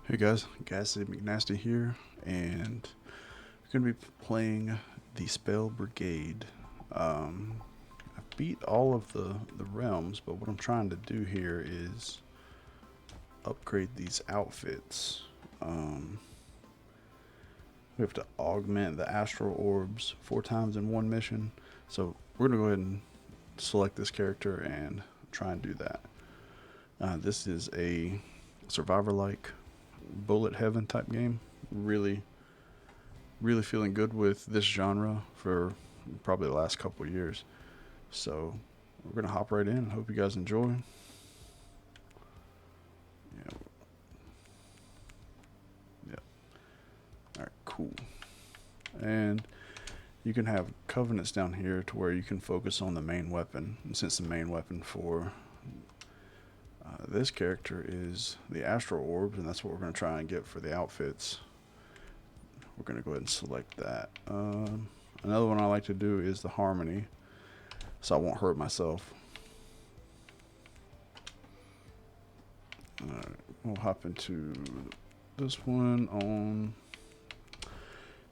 Hey guys, Gassy McNasty here, and we're gonna be playing the Spell Brigade. I beat all of the realms, but what I'm trying to do here is upgrade these outfits. Um, we have to augment the astral orbs 4 times in one mission, so we're gonna go ahead and select this character and try and do that. This is a survivor-like bullet heaven type game. Really feeling good with this genre for probably the last couple of years. So we're gonna hop right in. Hope you guys enjoy. Yeah, yeah. All right, cool. And you can have covenants down here to where you can focus on the main weapon. And since the main weapon for this character is the astral orbs, and that's what we're gonna try and get for the outfits. We're gonna go ahead and select that. Another one I like to do is the harmony, so I won't hurt myself. Alright, we'll hop into this one on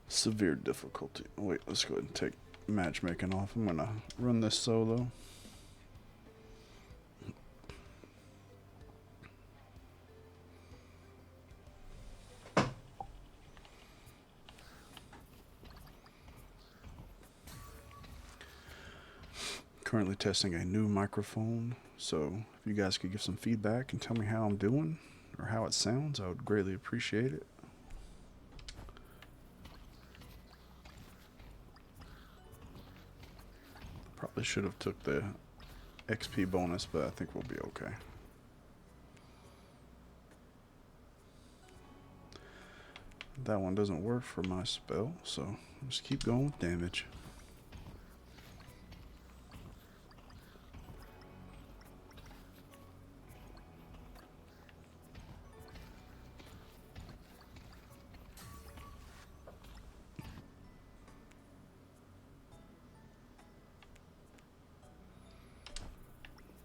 severe difficulty. Wait, let's go ahead and take matchmaking off. I'm gonna run this solo. Currently testing a new microphone, so if you guys could give some feedback and tell me how I'm doing or how it sounds, I would greatly appreciate it. Probably should have took the XP bonus, but I think we'll be okay. That one doesn't work for my spell, so just keep going with damage.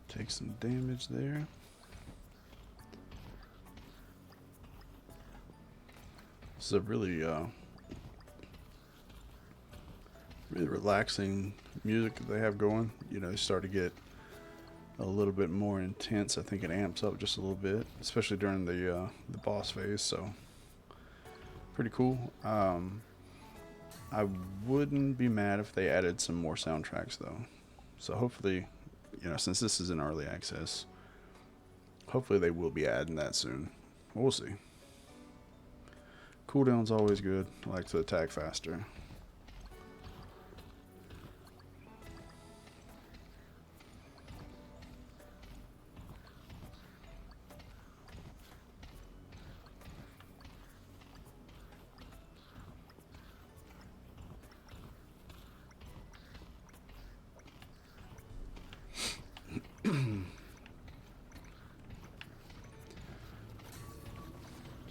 Take some damage there. This is a really relaxing music that they have going. You know, they start to get a little bit more intense. I think it amps up just a little bit, especially during the boss phase. So pretty cool. I wouldn't be mad if they added some more soundtracks though. So hopefully, you know, since this is in early access, hopefully they will be adding that soon. We'll see. Cooldown's always good. I like to attack faster.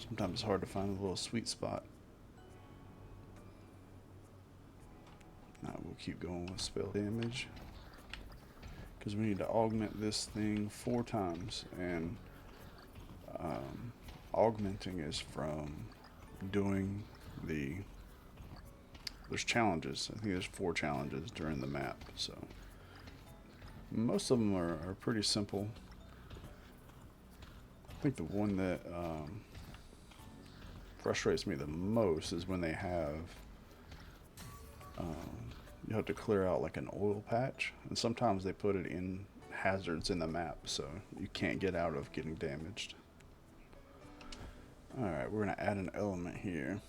Sometimes it's hard to find a little sweet spot. Now we'll keep going with spell damage because we need to augment this thing 4 times, and um, augmenting is from doing there's challenges. I think there's 4 challenges during the map, so most of them are pretty simple. I think the one that frustrates me the most is when they have you have to clear out like an oil patch, and sometimes they put it in hazards in the map, so you can't get out of getting damaged. Alright, we're going to add an element here.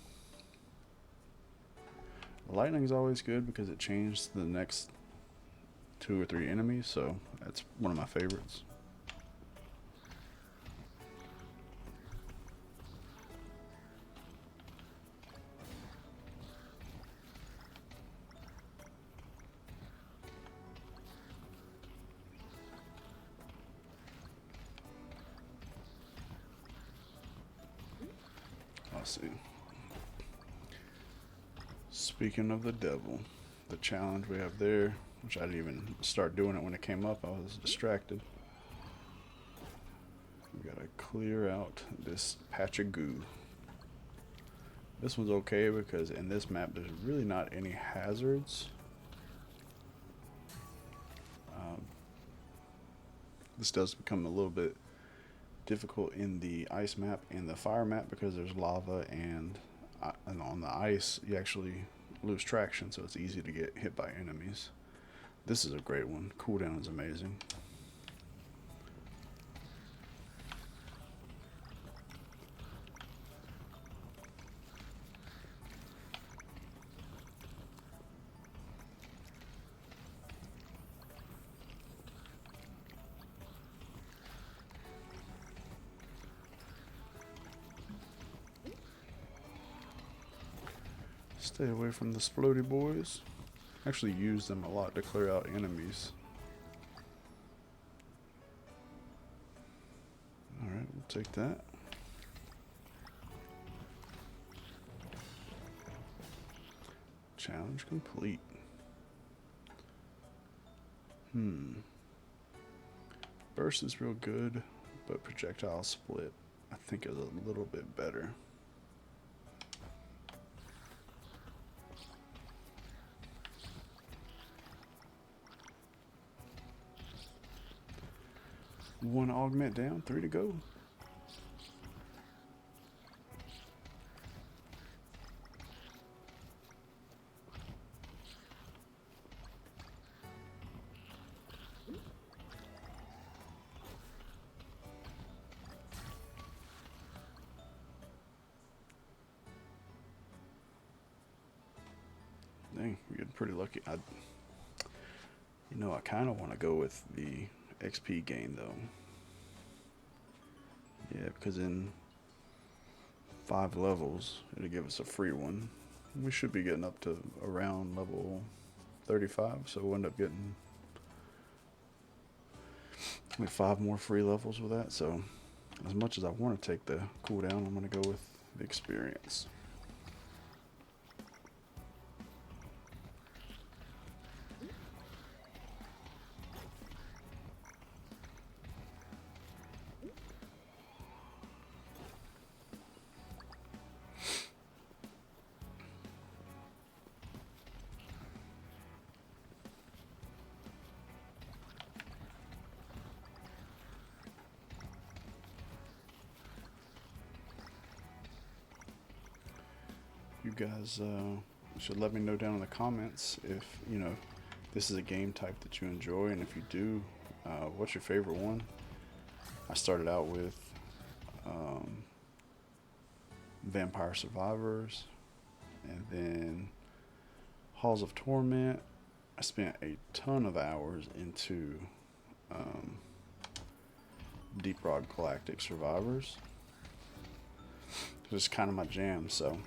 Lightning is always good because it changes the next 2 or 3 enemies, so that's one of my favorites. Let's see. Speaking of the devil, the challenge we have there, which I didn't even start doing it when it came up, I was distracted. We gotta clear out this patch of goo. This one's okay because in this map there's really not any hazards. This does become a little bit difficult in the ice map and the fire map because there's lava, and on the ice you actually lose traction, so it's easy to get hit by enemies. This is a great one. Cooldown is amazing. Stay away from the splody boys. Actually use them a lot to clear out enemies. Alright, we'll take that. Challenge complete. Burst is real good, but projectile split I think is a little bit better. One augment down, 3 to go. Dang, we're getting pretty lucky. I kind of want to go with the XP gain though. Yeah, because in 5 levels it'll give us a free one. We should be getting up to around level 35, so we'll end up getting like 5 more free levels with that. So as much as I want to take the cooldown, I'm going to go with the experience. You guys should let me know down in the comments if this is a game type that you enjoy, and if you do, what's your favorite one? I started out with Vampire Survivors, and then Halls of Torment. I spent a ton of hours into Deep Rock Galactic Survivors. It was kind of my jam, so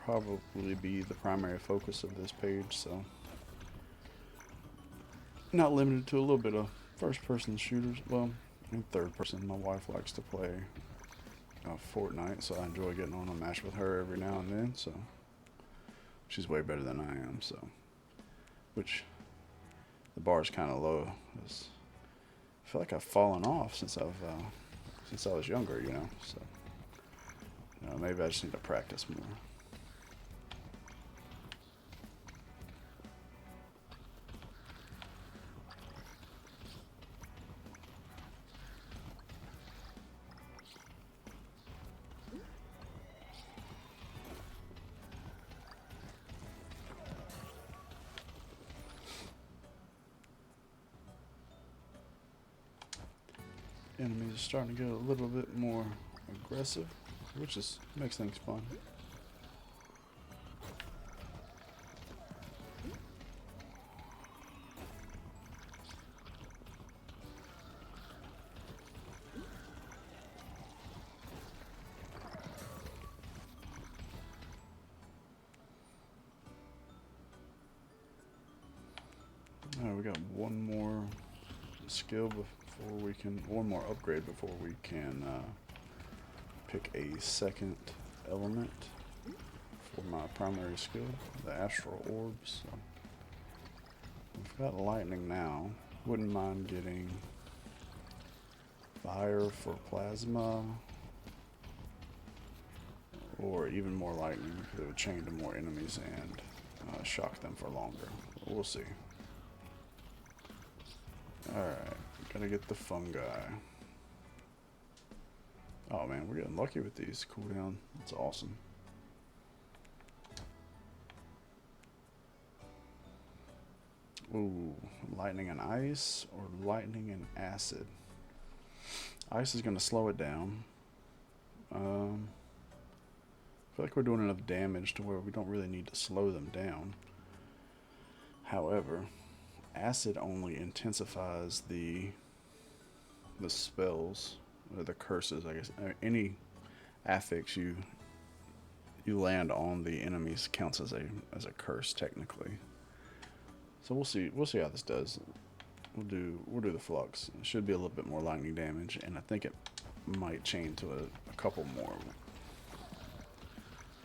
probably be the primary focus of this page, so not limited to a little bit of first-person shooters. Well, in third person. My wife likes to play Fortnite, so I enjoy getting on a match with her every now and then. So she's way better than I am. So, which the bar is kind of low. I feel like I've fallen off since I was younger, So maybe I just need to practice more. Enemies are starting to get a little bit more aggressive, which makes things fun. Alright, we got one more skill before we can, one more upgrade before we can pick a second element for my primary skill, the astral orbs. So we've got lightning now. Wouldn't mind getting fire for plasma, or even more lightning because it would chain to more enemies and shock them for longer. We'll see. Alright, gotta get the fungi. Oh man, we're getting lucky with these cooldown. That's awesome. Ooh, lightning and ice or lightning and acid. Ice is going to slow it down. I feel like we're doing enough damage to where we don't really need to slow them down. However, acid only intensifies the spells or the curses, I guess. Any affix you land on the enemies counts as a curse technically. So we'll see how this does. We'll do the flux. It should be a little bit more lightning damage, and I think it might chain to a couple more.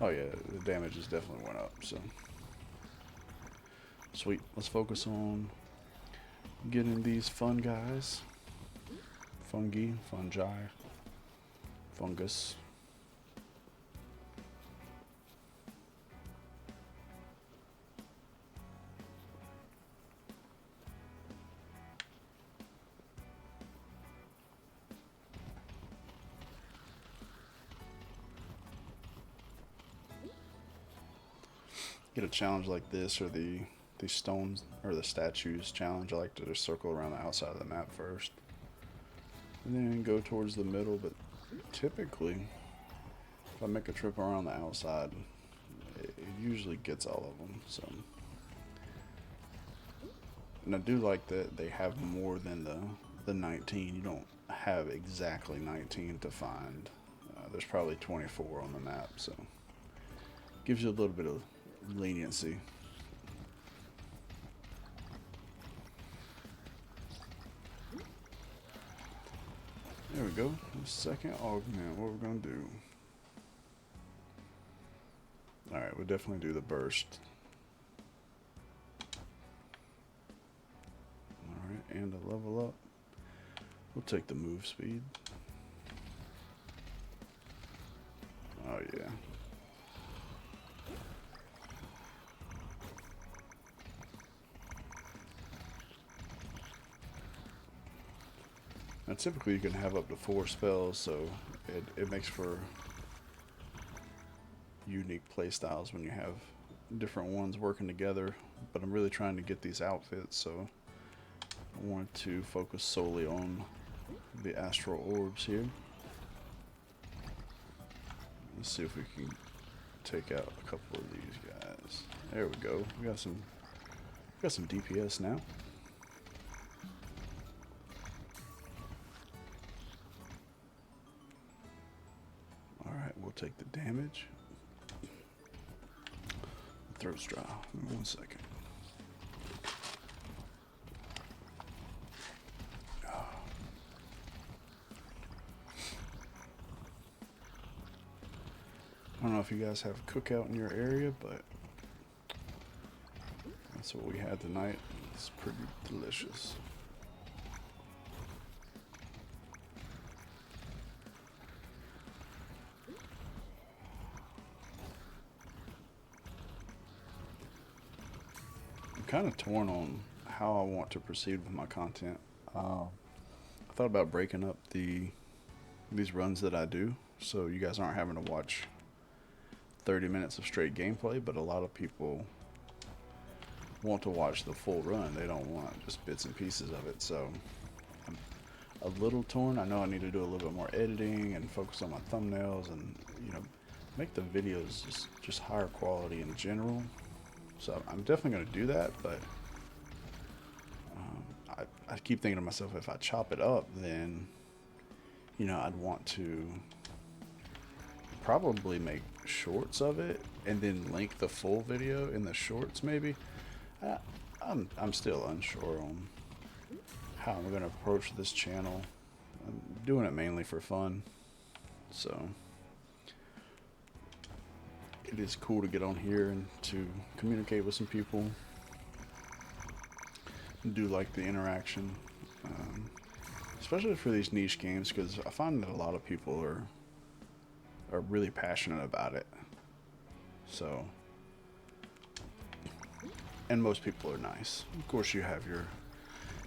Oh yeah, the damage has definitely went up. So sweet. Let's focus on getting these fun guys. Fungi, fungi, fungus. Get a challenge like this, or the stones or the statues challenge. I like to just circle around the outside of the map first and then go towards the middle, but typically if I make a trip around the outside, it usually gets all of them. So, and I do like that they have more than the 19. You don't have exactly 19 to find. There's probably 24 on the map, so gives you a little bit of leniency. There we go. The second augment. What we're gonna do? All right, we'll definitely do the burst. All right, and a level up. We'll take the move speed. Oh yeah. Now typically you can have up to 4 spells, so it makes for unique playstyles when you have different ones working together. But I'm really trying to get these outfits, so I wanted to focus solely on the astral orbs here. Let's see if we can take out a couple of these guys. There we go. We got some DPS now. We'll take the damage. Throat's dry. 1 second. I don't know if you guys have a cookout in your area, but that's what we had tonight. It's pretty delicious. Kind of torn on how I want to proceed with my content. I thought about breaking up these runs that I do, so you guys aren't having to watch 30 minutes of straight gameplay, but a lot of people want to watch the full run. They don't want just bits and pieces of it, so I'm a little torn. I know I need to do a little bit more editing and focus on my thumbnails and, you know, make the videos just higher quality in general. So I'm definitely going to do that, but I keep thinking to myself, if I chop it up, then, you know, I'd want to probably make shorts of it and then link the full video in the shorts maybe. I'm still unsure on how I'm going to approach this channel. I'm doing it mainly for fun, so it is cool to get on here and to communicate with some people. do like the interaction, um, especially for these niche games, because I find that a lot of people are really passionate about it. So, and most people are nice. Of course, you have your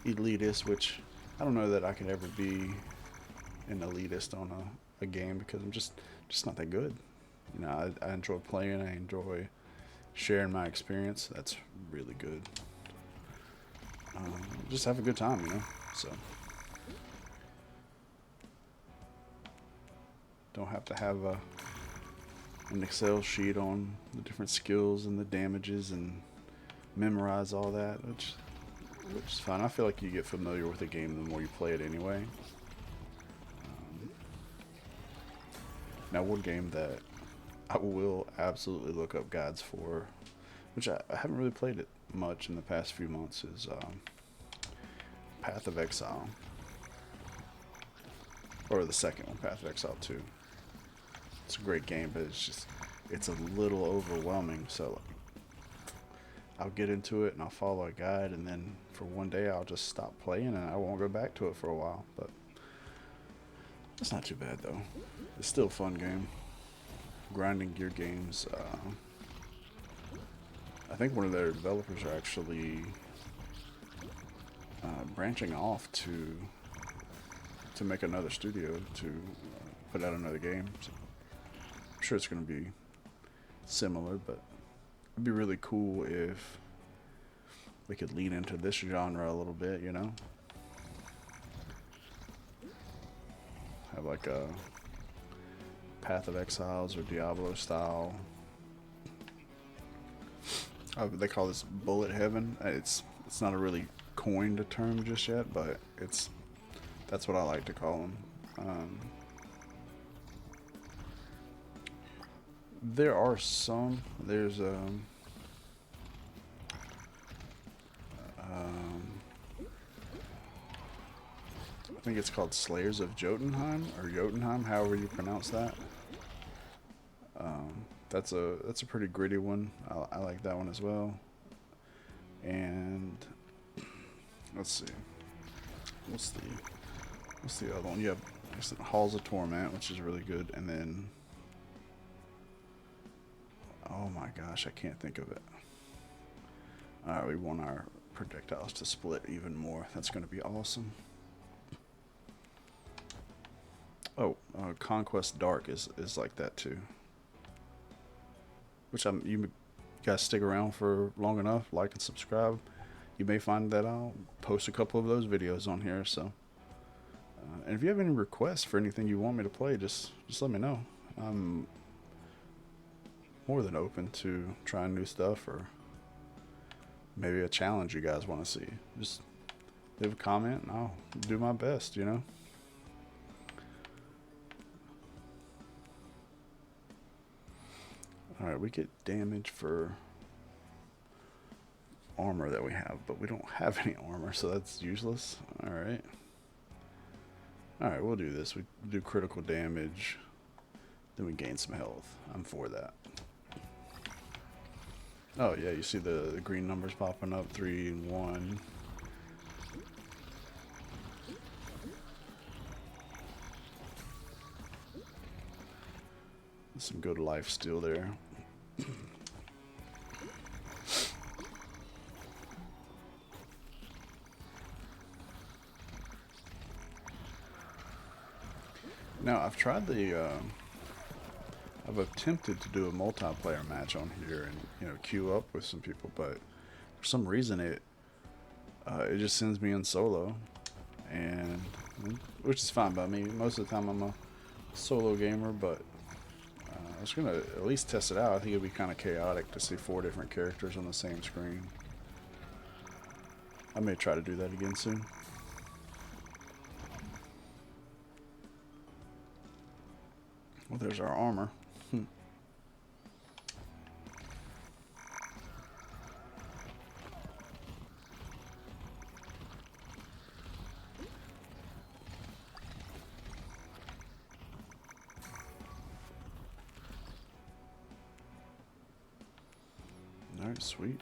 elitist, which I don't know that I could ever be an elitist on a game because I'm just not that good. You know, I enjoy playing. I enjoy sharing my experience. That's really good. Just have a good time, you know. So don't have to have an Excel sheet on the different skills and the damages and memorize all that, which is fine. I feel like you get familiar with the game the more you play it anyway. Now, one game that I will absolutely look up guides for, which I haven't really played it much in the past few months, is Path of Exile. Or the second one, Path of Exile 2. It's a great game, but it's a little overwhelming, so I'll get into it and I'll follow a guide, and then for one day I'll just stop playing and I won't go back to it for a while. But it's not too bad though. It's still a fun game. Grinding gear games. I think one of their developers are actually branching off to make another studio to put out another game. So I'm sure it's going to be similar, but it'd be really cool if we could lean into this genre a little bit, you know? Have like a Path of Exiles or Diablo style. They call this bullet heaven. It's not a really coined term just yet, but that's what I like to call them. There are some. There's I think it's called Slayers of Jotunheim or Jotunheim, however you pronounce that. That's a pretty gritty one. I like that one as well. And let's see, what's the other one? You have Halls of Torment, which is really good, and then oh my gosh, I can't think of it. Alright, we want our projectiles to split even more. That's going to be awesome. Oh, Conquest Dark is like that too. Which you guys stick around for long enough, like and subscribe. You may find that I'll post a couple of those videos on here. So, and if you have any requests for anything you want me to play, just let me know. I'm more than open to trying new stuff, or maybe a challenge you guys want to see. Just leave a comment and I'll do my best, you know. Alright, we get damage for armor that we have, but we don't have any armor, so that's useless. Alright. Alright, we'll do this. We do critical damage, then we gain some health. I'm for that. Oh yeah, you see the green numbers popping up, 3 and 1. Some good life steal there. Now I've tried I've attempted to do a multiplayer match on here and, you know, queue up with some people, but for some reason it just sends me in solo, and which is fine by me. Most of the time I'm a solo gamer, but I was gonna at least test it out. I think it'd be kind of chaotic to see 4 different characters on the same screen. I may try to do that again soon. Well, there's our armor. Alright, sweet.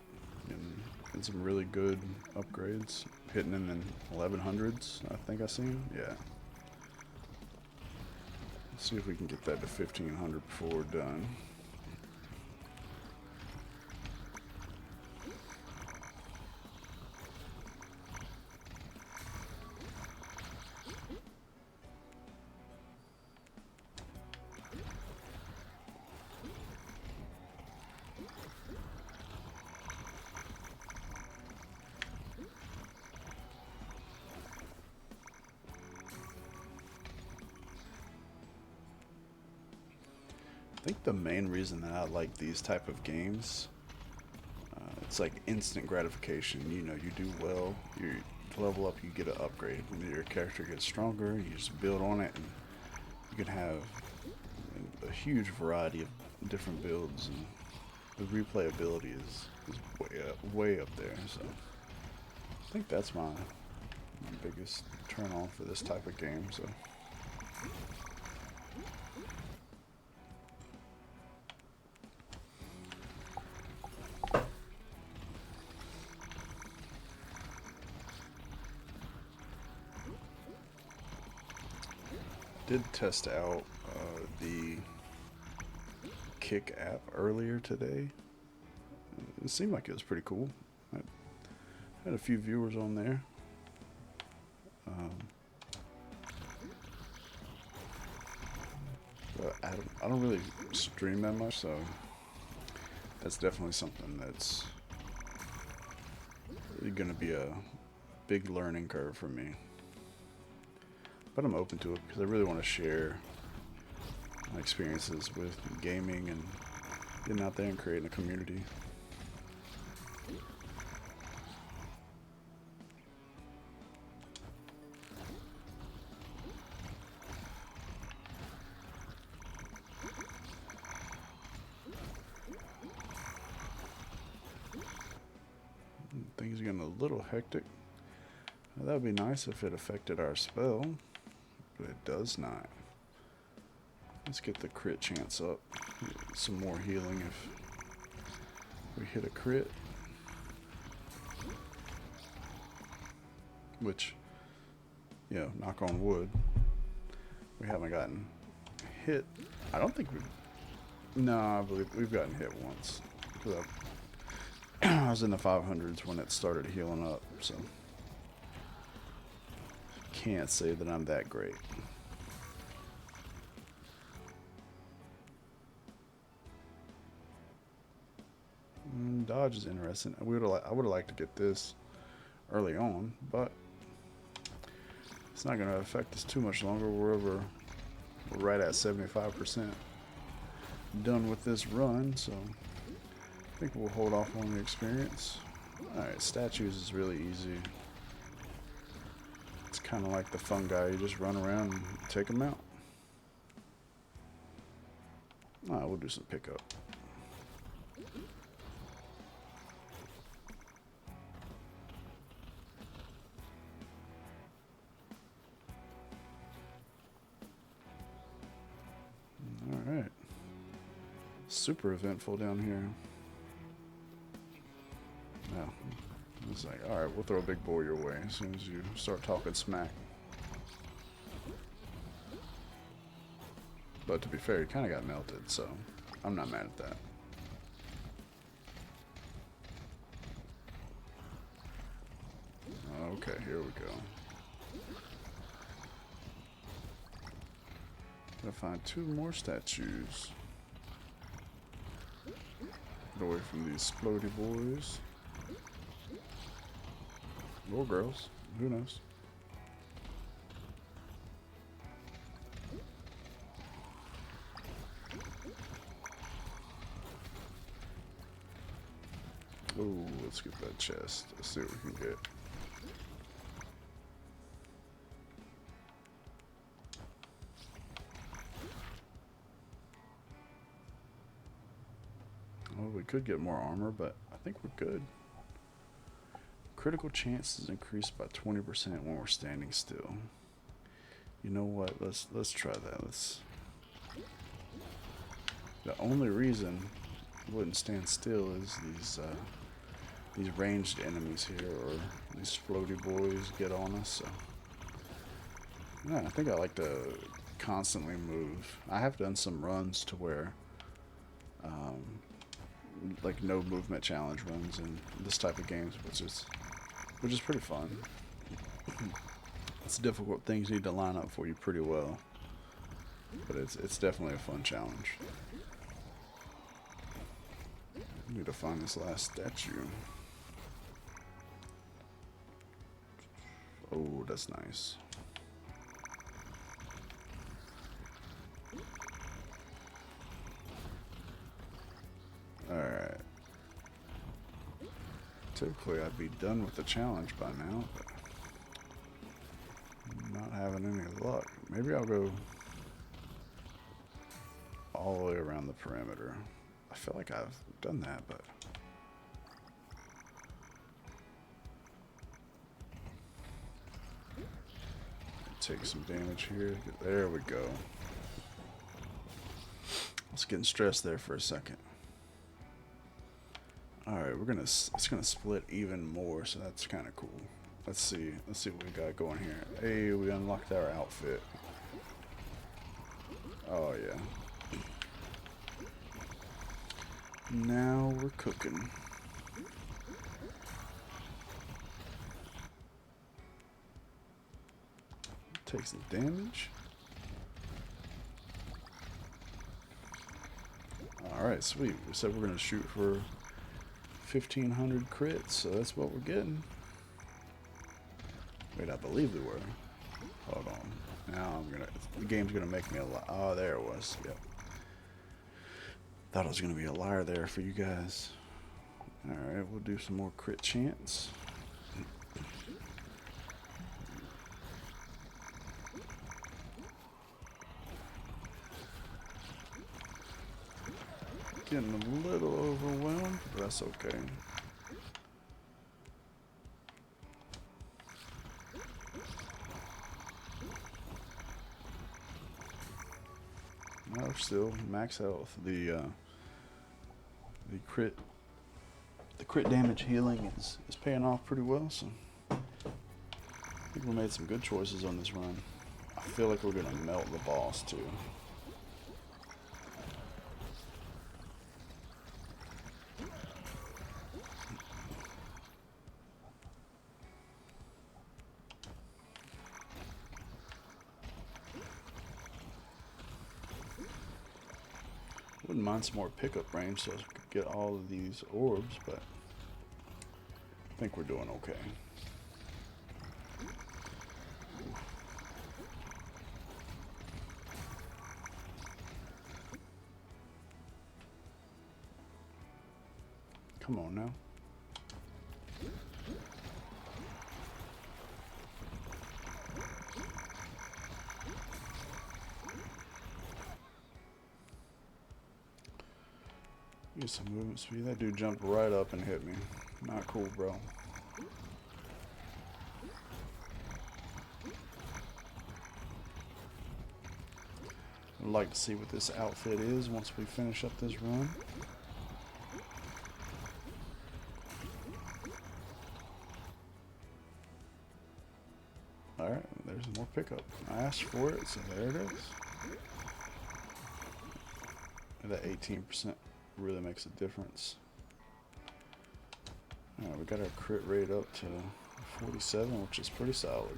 And and some really good upgrades, hitting in the 1100s. I think I seen. Yeah. Let's see if we can get that to 1500 before we're done. I think the main reason that I like these type of games, it's like instant gratification. You know, you do well, you level up, you get an upgrade, your character gets stronger, you just build on it, and you can have a huge variety of different builds, and the replayability is way up there. So I think that's my biggest turn on for this type of game. So. Did test out the Kick app earlier today. It seemed like it was pretty cool. I had a few viewers on there. But I don't really stream that much, so that's definitely something that's going to be a big learning curve for me. But I'm open to it because I really want to share my experiences with gaming and getting out there and creating a community. Things are getting a little hectic. That would be nice if it affected our spell, but it does not. Let's get the crit chance up. Some more healing if we hit a crit. Which, you know, knock on wood, we haven't gotten hit. I don't think we've... No, I believe we've gotten hit once. I was in the 500s when it started healing up, so... Can't say that I'm that great. Dodge is interesting. I would have liked to get this early on, but it's not going to affect us too much longer. We're right at 75% done with this run, so I think we'll hold off on the experience. Alright, statues is really easy. It's kind of like the fungi. You just run around and take them out. Alright, we'll do some pickup. Alright. Super eventful down here. Now, it's like, alright, we'll throw a big boy your way as soon as you start talking smack. But to be fair, he kind of got melted, so I'm not mad at that. Okay, here we go. Gotta find 2 more statues. Get away from these splody boys. Or girls, who knows? Oh, let's get that chest. Let's see what we can get. Oh, we could get more armor, but I think we're good. Critical chance is increased by 20% when we're standing still. You know what? Let's try that. The only reason I wouldn't stand still is these ranged enemies here, or these floaty boys, get on us. So yeah, I think I like to constantly move. I have done some runs to where um, like no movement challenge runs in this type of games, which is pretty fun. It's difficult. Things need to line up for you pretty well, but it's definitely a fun challenge. I need to find this last statue. Oh, that's nice. Alright. Typically I'd be done with the challenge by now, but I'm not having any luck. Maybe I'll go all the way around the perimeter. I feel like I've done that, but take some damage here. There we go. I was getting stressed there for a second. Alright, it's gonna split even more, so that's kinda cool. Let's see what we got going here. Hey, we unlocked our outfit. Oh yeah. Now we're cooking. Take some damage. Alright, sweet. We said we're gonna shoot for 1,500 crits, so that's what we're getting. Wait, I believe we were. Hold on. Now the game's gonna make me a lie. Oh, there it was. Yep. Thought I was gonna be a liar there for you guys. Alright, we'll do some more crit chance. Getting a little overwhelmed, but that's okay. No, still max health. The crit damage healing is paying off pretty well. So I think we made some good choices on this run. I feel like we're gonna melt the boss too. Wouldn't mind some more pickup range so I could get all of these orbs, but I think we're doing okay. Come on now. Get some movement speed. That dude jumped right up and hit me. Not cool, bro. I'd like to see what this outfit is once we finish up this run. Alright, there's more pickup. I asked for it, so there it is. And that 18% really makes a difference. Alright, we got our crit rate up to 47, which is pretty solid.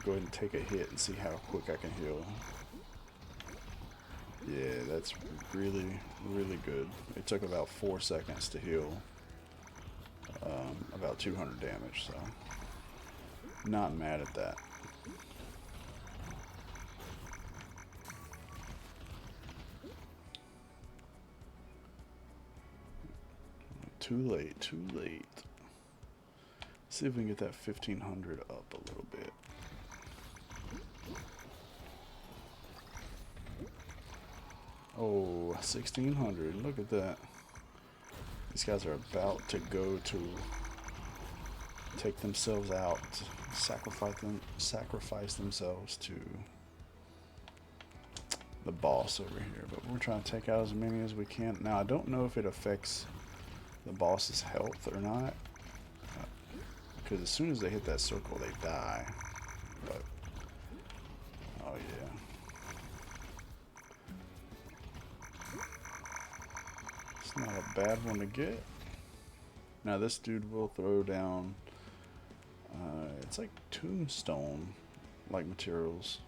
Go ahead and take a hit and see how quick I can heal. Yeah, that's really, really good. It took about 4 seconds to heal about 200 damage, so not mad at that. Too late, too late. See if we can get that 1,500 up a little bit. Oh, 1,600. Look at that. These guys are about to go to take themselves out, sacrifice themselves to the boss over here. But we're trying to take out as many as we can. Now, I don't know if it affects the boss's health or not. Because as soon as they hit that circle, they die. But, oh yeah. It's not a bad one to get. Now this dude will throw down, it's like tombstone like materials.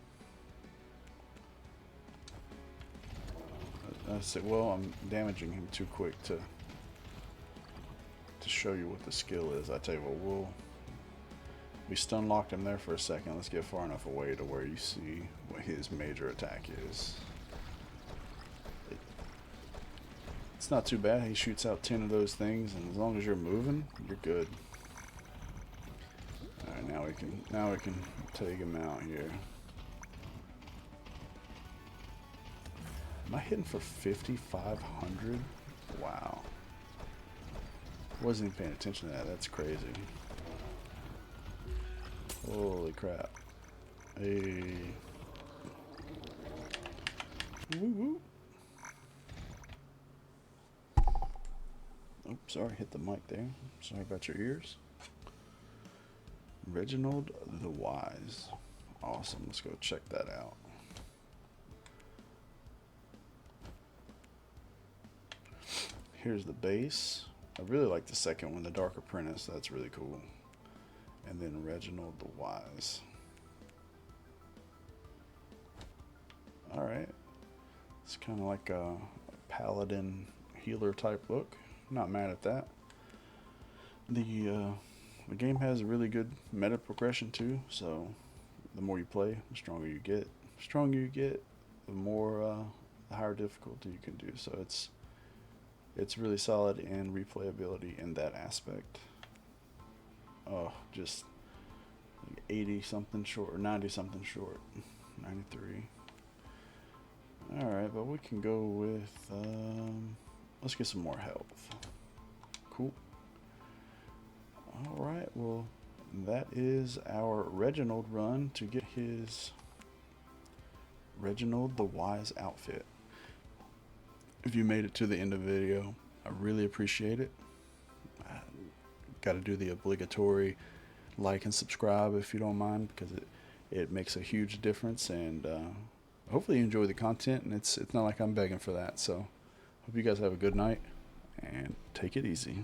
I said, well, I'm damaging him too quick to show you what the skill is. I tell you what, we stun locked him there for a second. Let's get far enough away to where you see what his major attack is. It's not too bad. He shoots out 10 of those things, and as long as you're moving, you're good. All right, now we can take him out here. Am I hitting for 5,500? Wow. Wasn't even paying attention to that. That's crazy. Holy crap. Hey. Woo woo. Oh, sorry, hit the mic there. Sorry about your ears. Reginald the Wise. Awesome. Let's go check that out. Here's the base. I really like the second one, the Dark Apprentice. That's really cool. And then Reginald the Wise. Alright. It's kind of like a paladin healer type look. Not mad at that. The game has a really good meta progression too, so the more you play, the stronger you get. The stronger you get, the more the higher difficulty you can do. So it's really solid in replayability in that aspect. Oh, just 80 something short, or 90 something short. 93. Alright, but we can go with, let's get some more health. Cool. Alright, well, that is our Reginald run to get his Reginald the Wise outfit. If you made it to the end of the video, I really appreciate it. Got to do the obligatory like and subscribe if you don't mind, because it makes a huge difference, and hopefully you enjoy the content, and it's not like I'm begging for that. So hope you guys have a good night and take it easy.